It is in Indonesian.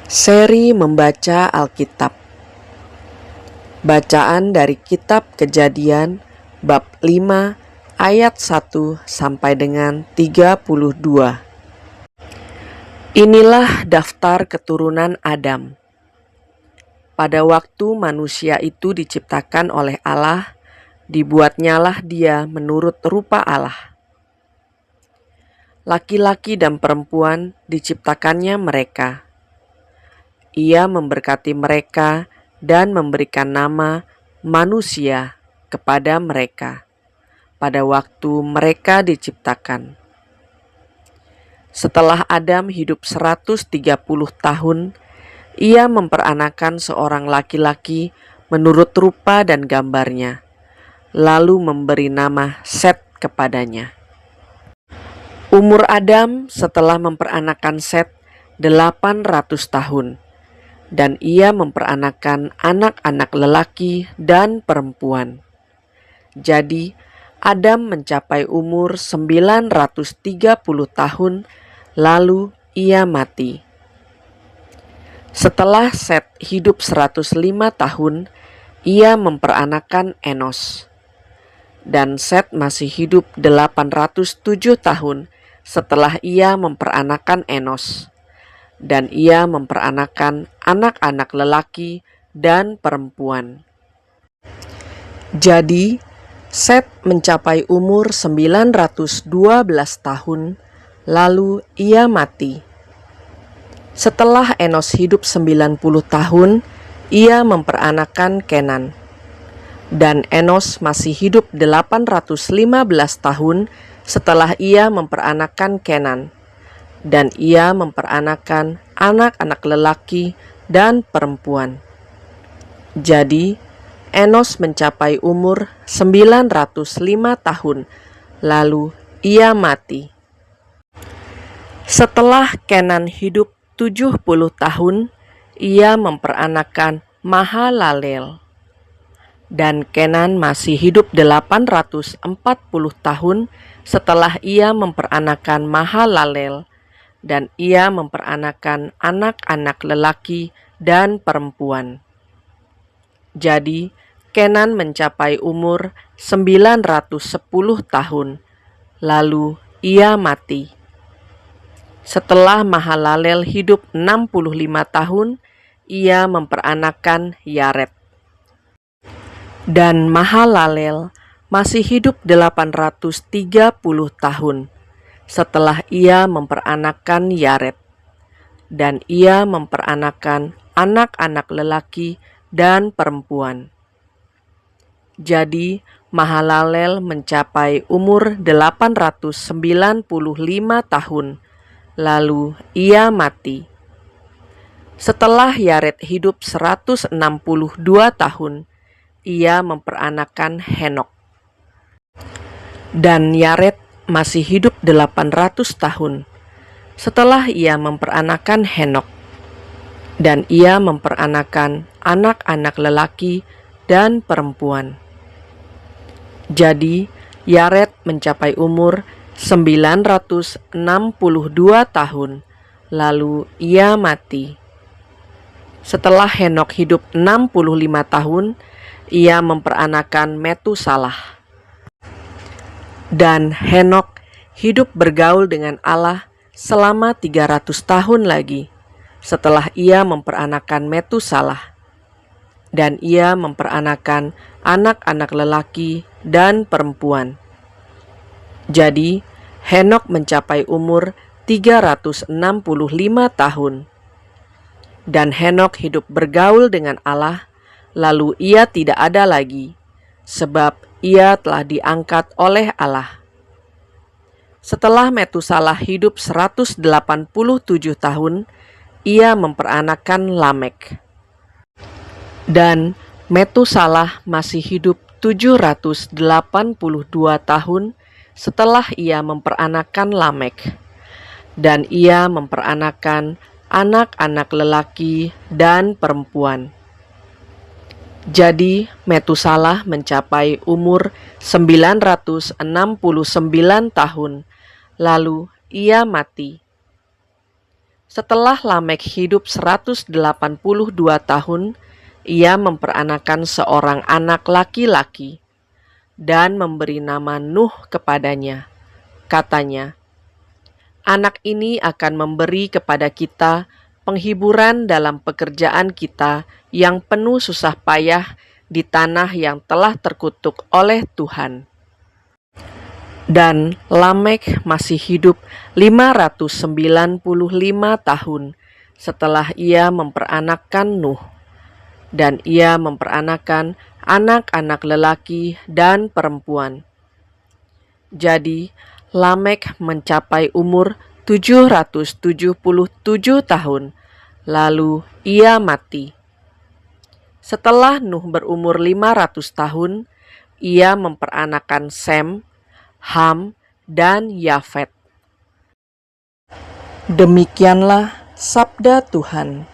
Seri membaca Alkitab. Bacaan dari Kitab Kejadian bab 5 ayat 1 sampai dengan 32. Inilah daftar keturunan Adam. Pada waktu manusia itu diciptakan oleh Allah, dibuatnyalah dia menurut rupa Allah. Laki-laki dan perempuan diciptakannya mereka. Ia memberkati mereka dan memberikan nama manusia kepada mereka pada waktu mereka diciptakan. Setelah Adam hidup 130 tahun, ia memperanakan seorang laki-laki menurut rupa dan gambarnya, lalu memberi nama Set kepadanya. Umur Adam setelah memperanakan Set 800 tahun. Dan ia memperanakan anak-anak lelaki dan perempuan. Jadi Adam mencapai umur 930 tahun, lalu ia mati. Setelah Set hidup 105 tahun, ia memperanakan Enos. Dan Set masih hidup 807 tahun setelah ia memperanakan Enos. Dan ia memperanakan anak-anak lelaki dan perempuan. Jadi, Set mencapai umur 912 tahun, lalu ia mati. Setelah Enos hidup 90 tahun, ia memperanakan Kenan. Dan Enos masih hidup 815 tahun setelah ia memperanakan Kenan. Dan ia memperanakan anak-anak lelaki dan perempuan. Jadi, Enos mencapai umur 905 tahun, lalu ia mati. Setelah Kenan hidup 70 tahun, ia memperanakan Mahalalel. Dan Kenan masih hidup 840 tahun setelah ia memperanakan Mahalalel. Dan ia memperanakan anak-anak lelaki dan perempuan. Jadi, Kenan mencapai umur 910 tahun, lalu ia mati. Setelah Mahalalel hidup 65 tahun, ia memperanakan Yared. Dan Mahalalel masih hidup 830 tahun. Setelah ia memperanakan Yared, dan ia memperanakan anak-anak lelaki dan perempuan. Jadi Mahalalel mencapai umur 895 tahun, lalu ia mati. Setelah Yared hidup 162 tahun, ia memperanakan Henok. Dan Yared masih hidup 800 tahun setelah ia memperanakan Henok. Dan ia memperanakan anak-anak lelaki dan perempuan. Jadi Yared mencapai umur 962 tahun, lalu ia mati. Setelah Henok hidup 65 tahun, ia memperanakan Metusalah. Dan Henok hidup bergaul dengan Allah selama 300 tahun lagi setelah ia memperanakan Metusalah. Dan ia memperanakan anak-anak lelaki dan perempuan. Jadi Henok mencapai umur 365 tahun. Dan Henok hidup bergaul dengan Allah, lalu ia tidak ada lagi, sebab ia telah diangkat oleh Allah. Setelah Metusalah hidup 187 tahun, ia memperanakan Lamek. Dan Metusalah masih hidup 782 tahun setelah ia memperanakan Lamek. Dan ia memperanakan anak-anak lelaki dan perempuan. Jadi Metusalah mencapai umur 969 tahun, lalu ia mati. Setelah Lamek hidup 182 tahun, ia memperanakan seorang anak laki-laki dan memberi nama Nuh kepadanya. Katanya, "Anak ini akan memberi kepada kita penghiburan dalam pekerjaan kita yang penuh susah payah di tanah yang telah terkutuk oleh Tuhan." Dan Lamek masih hidup 595 tahun setelah ia memperanakkan Nuh. Dan ia memperanakan anak-anak lelaki dan perempuan. Jadi, Lamek mencapai umur 777 tahun, lalu ia mati. Setelah Nuh berumur 500 tahun, ia memperanakan Sem, Ham, dan Yafet. Demikianlah sabda Tuhan.